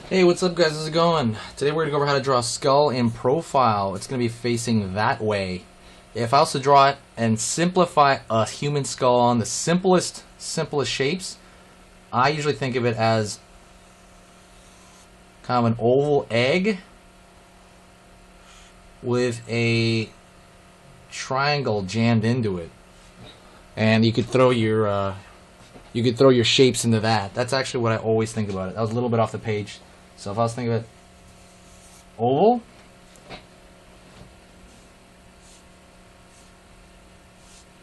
Hey, what's up guys, how's it going? Today we're going to go over how to draw a skull in profile. It's going to be facing that way. If I was to draw it and simplify a human skull on the simplest shapes, I usually think of it as kind of an oval egg with a triangle jammed into it. And you could throw your shapes into that. That's actually what I always think about it. That was a little bit off the page. So if I was thinking about oval,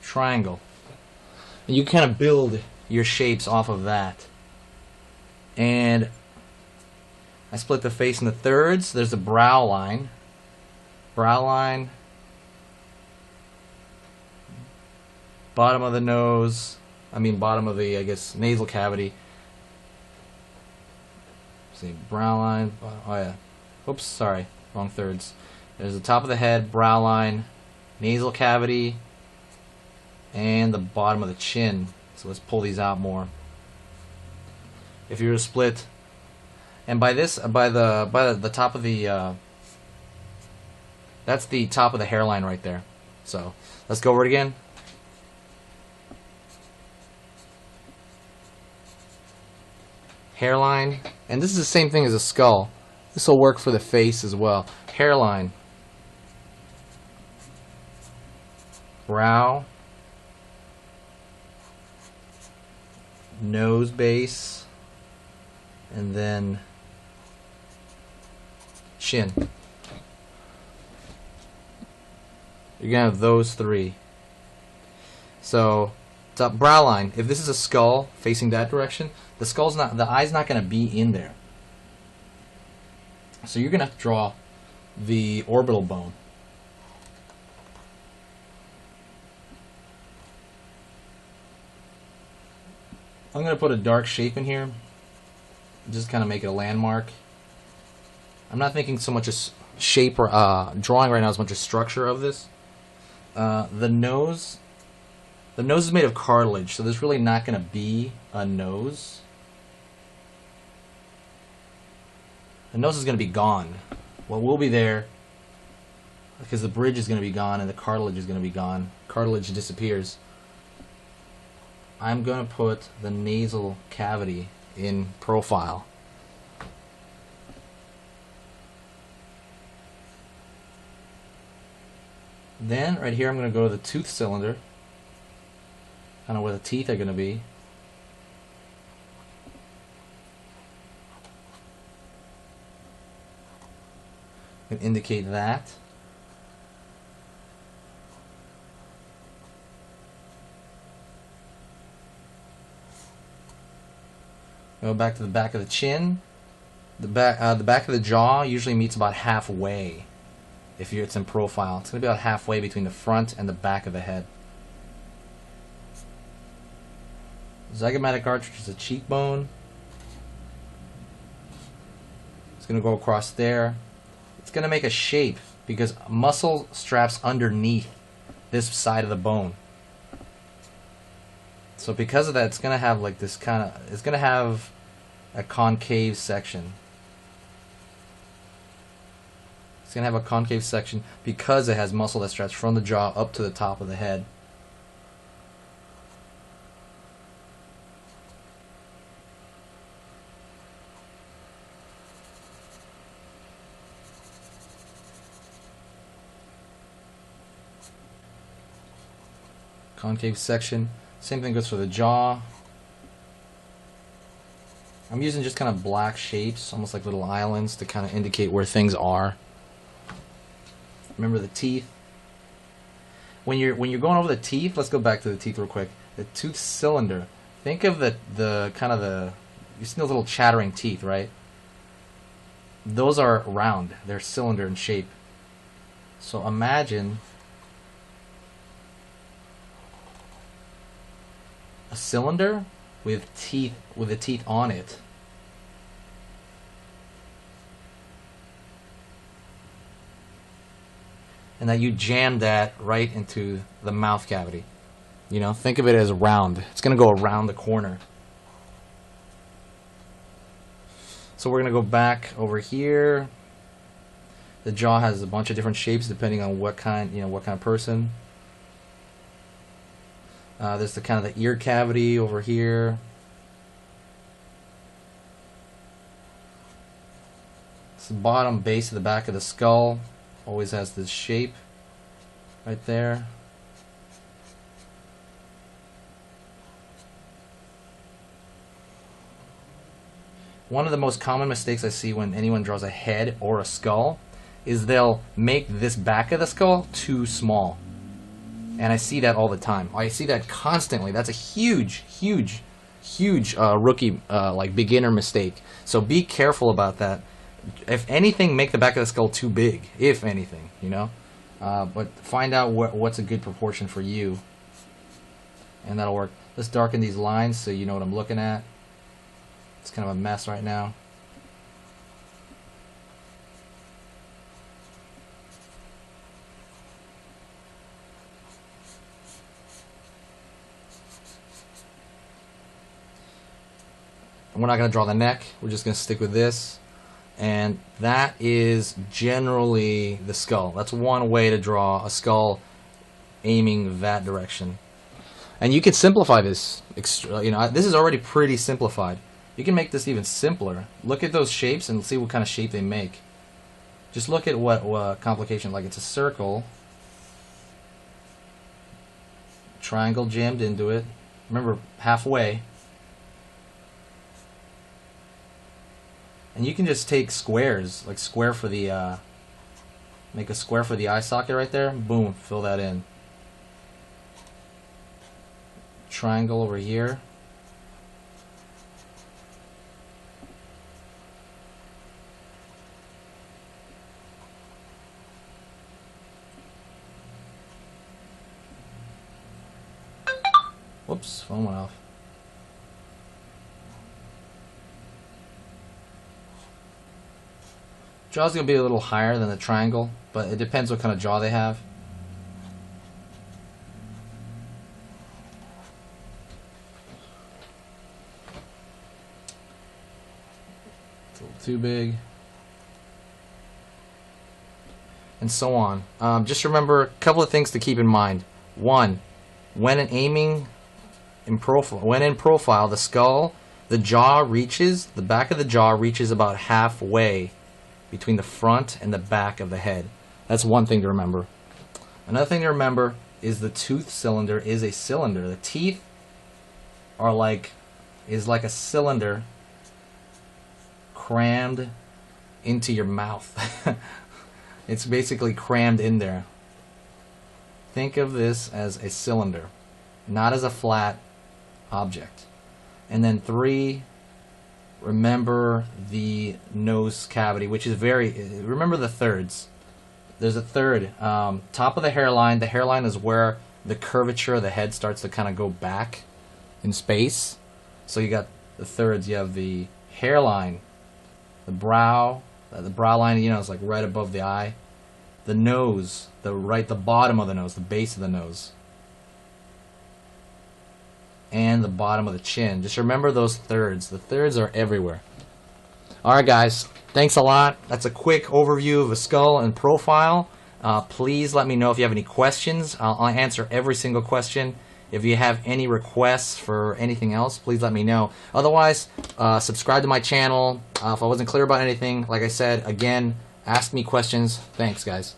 triangle, and you kind of build your shapes off of that. And I split the face into thirds. There's the brow line, bottom of the nose, bottom of the, nasal cavity. See, brow line, oh yeah, oops, sorry, wrong thirds. There's the top of the head, brow line, nasal cavity, and the bottom of the chin. So let's pull these out more. If you were to split, and by the top of the, that's the top of the hairline right there. So let's go over it again. Hairline, and this is the same thing as a skull. This will work for the face as well. Hairline, brow, nose base, and then chin. You're gonna have those three. So top brow line, if this is a skull facing that direction, the eye's not going to be in there. So you're going to have to draw the orbital bone. I'm going to put a dark shape in here, just kind of make it a landmark. I'm not thinking so much as shape or drawing right now as much as structure of this. The nose is made of cartilage, so there's really not going to be a nose. The nose is going to be gone. What will be there, because the bridge is going to be gone and the cartilage is going to be gone. Cartilage disappears. I'm going to put the nasal cavity in profile. Then, right here, I'm going to go to the tooth cylinder. Kind of where the teeth are going to be. And indicate that. Go back to the back of the chin. The back of the jaw usually meets about halfway. If it's in profile, it's going to be about halfway between the front and the back of the head. Zygomatic arch is a cheekbone. It's going to go across there. It's going to make a shape because muscle straps underneath this side of the bone. So because of that, it's going to have like this kind of, it's going to have a concave section. It's going to have a concave section because it has muscle that straps from the jaw up to the top of the head. Concave section. Same thing goes for the jaw. I'm using just kind of black shapes, almost like little islands, to kind of indicate where things are. Remember the teeth. When you're going over the teeth, let's go back to the teeth real quick. The tooth cylinder. Think of the kind of the, you see those little chattering teeth, right? Those are round. They're cylinder in shape. So imagine a cylinder with teeth, with the teeth on it. And that you jam that right into the mouth cavity. You know, think of it as round. It's going to go around the corner. So we're going to go back over here. The jaw has a bunch of different shapes depending on what kind, what kind of person. There's the kind of the ear cavity over here. It's the bottom base of the back of the skull. Always has this shape right there. One of the most common mistakes I see when anyone draws a head or a skull is they'll make this back of the skull too small. And I see that all the time. I see that constantly. That's a huge rookie, like beginner mistake. So be careful about that. If anything, make the back of the skull too big. If anything, but find out what's a good proportion for you, and that'll work. Let's darken these lines so you know what I'm looking at. It's kind of a mess right now. We're not going to draw the neck. We're just going to stick with this. And that is generally the skull. That's one way to draw a skull aiming that direction. And you can simplify this. This is already pretty simplified. You can make this even simpler. Look at those shapes and see what kind of shape they make. Just look at what complication, like it's a circle. Triangle jammed into it. Remember, halfway. And you can just take squares, like square for the, make a square for the eye socket right there. Boom, fill that in. Triangle over here. Whoops, phone went off. Jaw's going to be a little higher than the triangle, but it depends what kind of jaw they have. It's a little too big. And so on. Just remember a couple of things to keep in mind. One, when aiming in profile, the skull, the back of the jaw reaches about halfway between the front and the back of the head. That's one thing to remember. Another thing to remember is the tooth cylinder is a cylinder. The teeth is like a cylinder crammed into your mouth. It's basically crammed in there. Think of this as a cylinder, not as a flat object. And then 3, remember the nose cavity, which is remember the thirds. There's a third. Top of the hairline. The hairline is where the curvature of the head starts to kind of go back in space. So you got the thirds. You have the hairline, the brow line, is like right above the eye. The nose, the bottom of the nose, the base of the nose. And the bottom of the chin. Just remember those thirds. The thirds are everywhere. Alright guys, thanks a lot. That's a quick overview of a skull and profile. Please let me know if you have any questions. I'll answer every single question. If you have any requests for anything else, please let me know. Otherwise, subscribe to my channel. If I wasn't clear about anything, like I said, again, ask me questions. Thanks guys.